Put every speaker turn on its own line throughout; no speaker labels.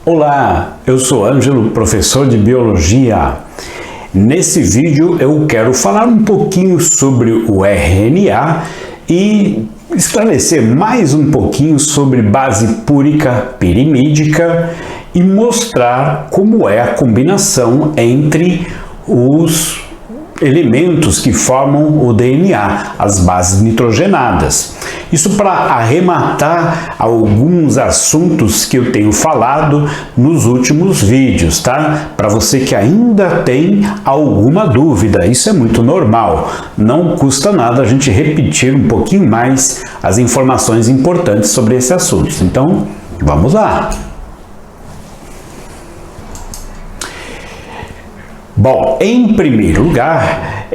Olá, eu sou Ângelo, professor de Biologia. Nesse vídeo eu quero falar um pouquinho sobre o RNA e esclarecer mais um pouquinho sobre base púrica pirimídica e mostrar como é a combinação entre os elementos que formam o DNA, as bases nitrogenadas. Isso para arrematar alguns assuntos que eu tenho falado nos últimos vídeos, tá? Para você que ainda tem alguma dúvida, isso é muito normal. Não custa nada a gente repetir um pouquinho mais as informações importantes sobre esse assunto. Então, vamos lá! Bom, em primeiro lugar,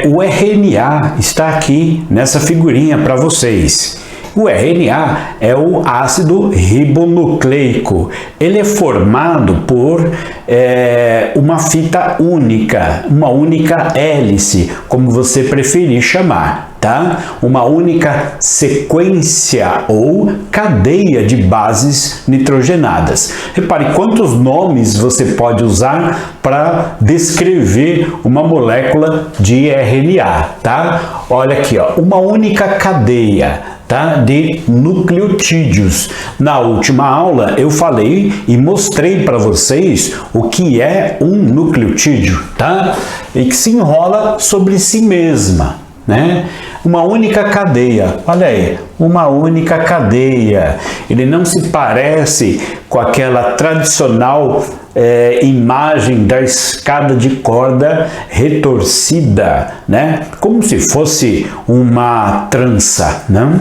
o RNA está aqui nessa figurinha para vocês. O RNA é o ácido ribonucleico. Ele é formado por uma fita única, uma única hélice, como você preferir chamar, tá? Uma única sequência ou cadeia de bases nitrogenadas. Repare quantos nomes você pode usar para descrever uma molécula de RNA, tá? Olha aqui, ó, uma única cadeia, tá? De nucleotídeos. Na última aula eu falei e mostrei para vocês o que é um nucleotídeo, tá? E que se enrola sobre si mesma, né? Uma única cadeia, olha aí, uma única cadeia. Ele não se parece com aquela tradicional imagem da escada de corda retorcida, né? Como se fosse uma trança, não?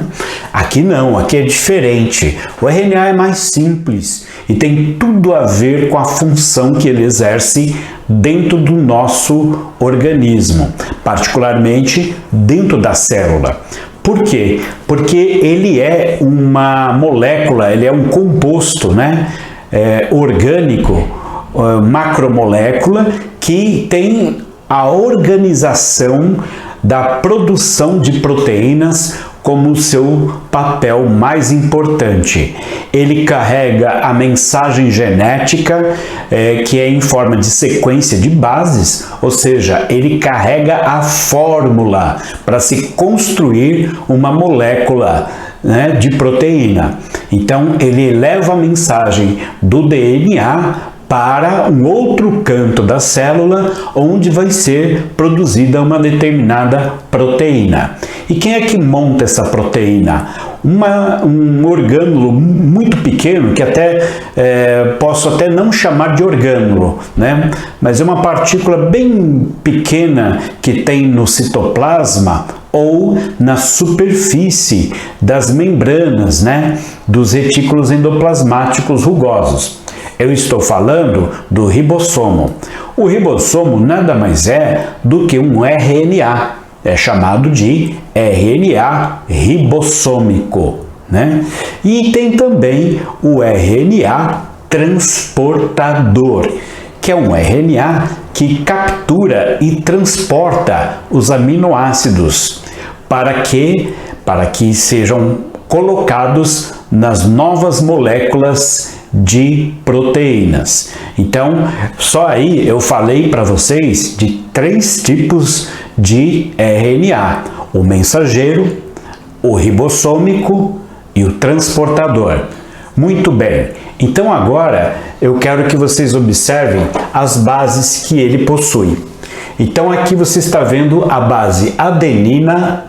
Aqui não, aqui é diferente. O RNA é mais simples e tem tudo a ver com a função que ele exerce dentro do nosso organismo, particularmente dentro da célula. Por quê? Porque ele é uma molécula, ele é um composto, né? Orgânico, macromolécula, que tem a organização da produção de proteínas como seu papel mais importante. Ele carrega a mensagem genética, que é em forma de sequência de bases, ou seja, ele carrega a fórmula para se construir uma molécula, né, de proteína. Então, ele leva a mensagem do DNA para um outro canto da célula, onde vai ser produzida uma determinada proteína. E quem é que monta essa proteína? Um orgânulo muito pequeno, que posso até não chamar de orgânulo, né? Mas é uma partícula bem pequena que tem no citoplasma ou na superfície das membranas, né? Dos retículos endoplasmáticos rugosos. Eu estou falando do ribossomo. O ribossomo nada mais é do que um RNA. É chamado de RNA ribossômico, né? E tem também o RNA transportador, que é um RNA que captura e transporta os aminoácidos para que sejam colocados nas novas moléculas de proteínas. Então, só aí eu falei para vocês de 3 tipos de RNA: o mensageiro, o ribossômico e o transportador. Muito bem, então agora eu quero que vocês observem as bases que ele possui. Então aqui você está vendo a base adenina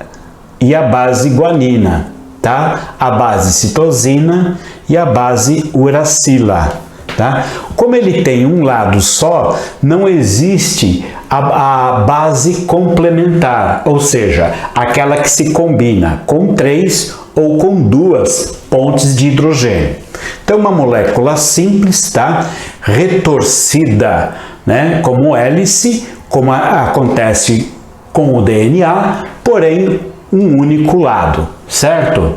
e a base guanina, tá? A base citosina e a base uracila, tá? Como ele tem um lado só, não existe a base complementar, ou seja, aquela que se combina com 3 ou com 2 pontes de hidrogênio. Então, uma molécula simples, tá? Retorcida, né? Como hélice, como acontece com o DNA, porém um único lado, certo?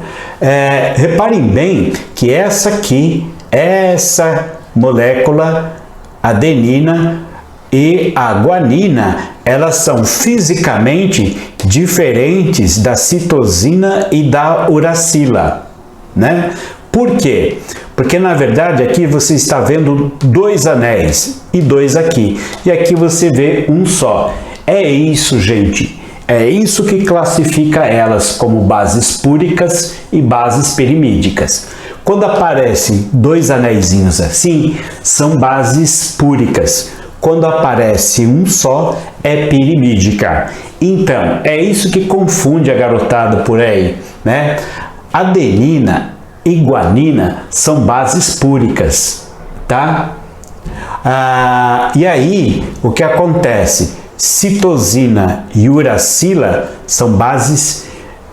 Reparem bem que essa molécula adenina e a guanina, elas são fisicamente diferentes da citosina e da uracila, né? Por quê? Porque na verdade aqui você está vendo dois anéis e dois aqui. E aqui você vê um só. É isso, gente. É isso que classifica elas como bases púricas e bases pirimídicas. Quando aparecem dois anéisinhos assim, são bases púricas. Quando aparece um só, é pirimídica. Então, é isso que confunde a garotada por aí, né? Adenina e guanina são bases púricas, tá? E aí, o que acontece? Citosina e uracila são bases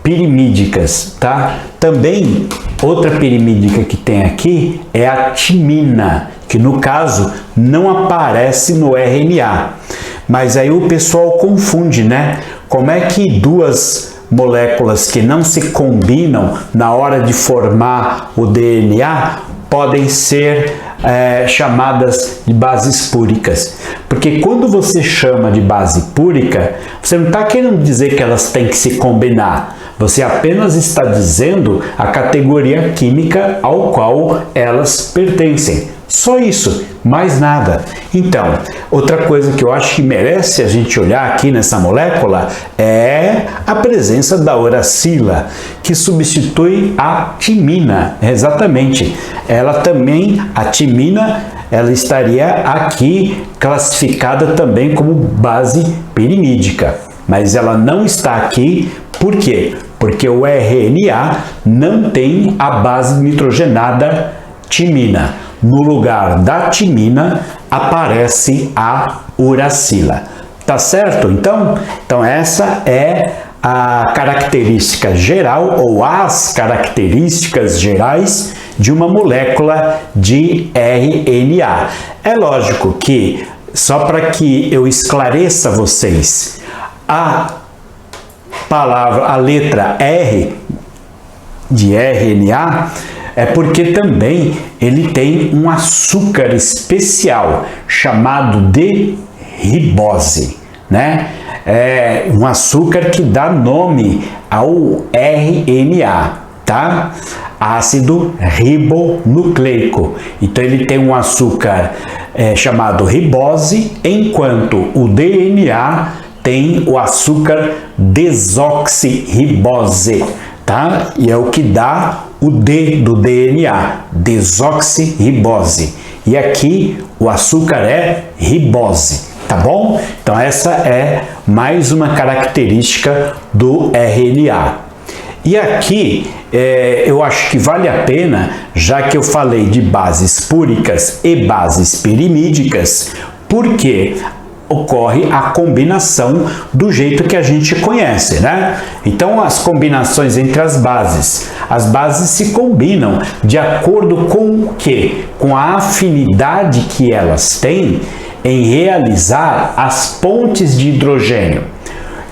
pirimídicas, tá? Também, outra pirimídica que tem aqui é a timina, que no caso não aparece no RNA. Mas aí o pessoal confunde, né? Como é que duas moléculas que não se combinam na hora de formar o DNA podem ser chamadas de bases púricas? Porque quando você chama de base púrica, você não está querendo dizer que elas têm que se combinar. Você apenas está dizendo a categoria química ao qual elas pertencem. Só isso, mais nada. Então, outra coisa que eu acho que merece a gente olhar aqui nessa molécula é a presença da uracila, que substitui a timina. Exatamente. Ela também, a timina, ela estaria aqui classificada também como base pirimídica. Mas ela não está aqui, por quê? Porque o RNA não tem a base nitrogenada timina. No lugar da timina aparece a uracila. Tá certo? Então essa é a característica geral ou as características gerais de uma molécula de RNA. É lógico que, só para que eu esclareça a vocês, a letra R de RNA é porque também ele tem um açúcar especial chamado de ribose, né? É um açúcar que dá nome ao RNA, tá? Ácido ribonucleico. Então ele tem um açúcar chamado ribose, enquanto o DNA tem o açúcar desoxirribose, tá? E é o que dá o D do DNA, desoxirribose. E aqui o açúcar é ribose, tá bom? Então essa é mais uma característica do RNA. E aqui eu acho que vale a pena, já que eu falei de bases púricas e bases pirimídicas, porque ocorre a combinação do jeito que a gente conhece, né? Então, as combinações entre as bases se combinam de acordo com o quê? Com a afinidade que elas têm em realizar as pontes de hidrogênio.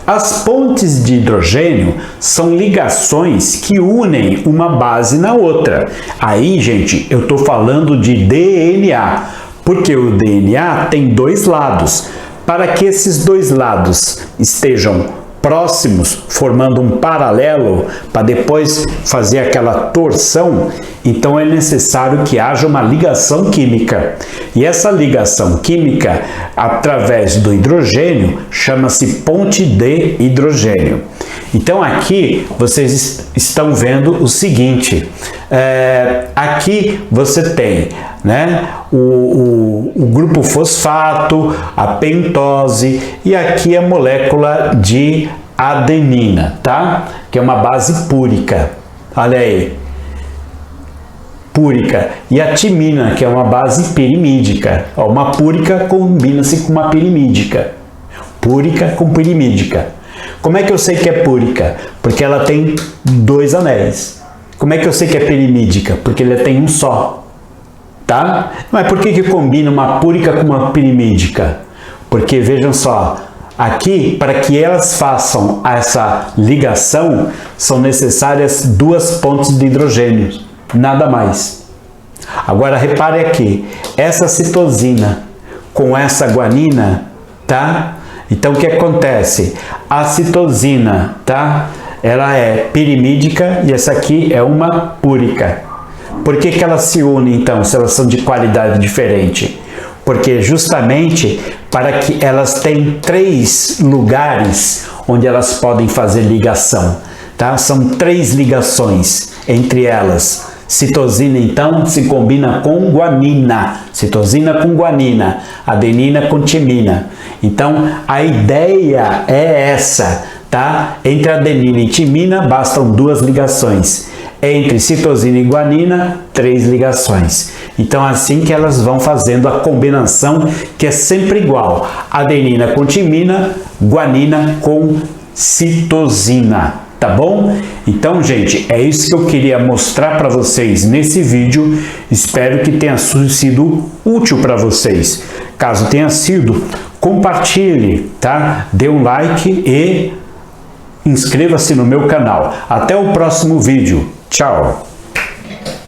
As pontes de hidrogênio são ligações que unem uma base na outra. Aí, gente, eu estou falando de DNA, porque o DNA tem dois lados. Para que esses dois lados estejam próximos, formando um paralelo, para depois fazer aquela torção, então é necessário que haja uma ligação química. E essa ligação química, através do hidrogênio, chama-se ponte de hidrogênio. Então aqui vocês estão vendo o seguinte, aqui você tem, né, o grupo fosfato, a pentose, e aqui a molécula de adenina, tá? Que é uma base púrica, olha aí, púrica, e a timina, que é uma base pirimídica. Ó, uma púrica combina-se com uma pirimídica, púrica com pirimídica. Como é que eu sei que é púrica? Porque ela tem dois anéis. Como é que eu sei que é pirimídica? Porque ela tem um só, tá? Mas por que combina uma púrica com uma pirimídica? Porque, vejam só, aqui, para que elas façam essa ligação, são necessárias duas pontes de hidrogênio, nada mais. Agora, repare aqui, essa citosina com essa guanina, tá? Então, o que acontece? A citosina, tá? Ela é pirimídica e essa aqui é uma púrica. Por que elas se unem então, se elas são de qualidade diferente? Porque justamente para que elas tenham 3 lugares onde elas podem fazer ligação, tá? São 3 ligações entre elas. Citosina então se combina com guanina, citosina com guanina, adenina com timina. Então a ideia é essa, tá? Entre adenina e timina bastam 2 ligações. Entre citosina e guanina, 3 ligações. Então assim que elas vão fazendo a combinação, que é sempre igual. Adenina com timina, guanina com citosina. Tá bom? Então, gente, é isso que eu queria mostrar para vocês nesse vídeo. Espero que tenha sido útil para vocês. Caso tenha sido, compartilhe, tá? Dê um like e inscreva-se no meu canal. Até o próximo vídeo. Tchau!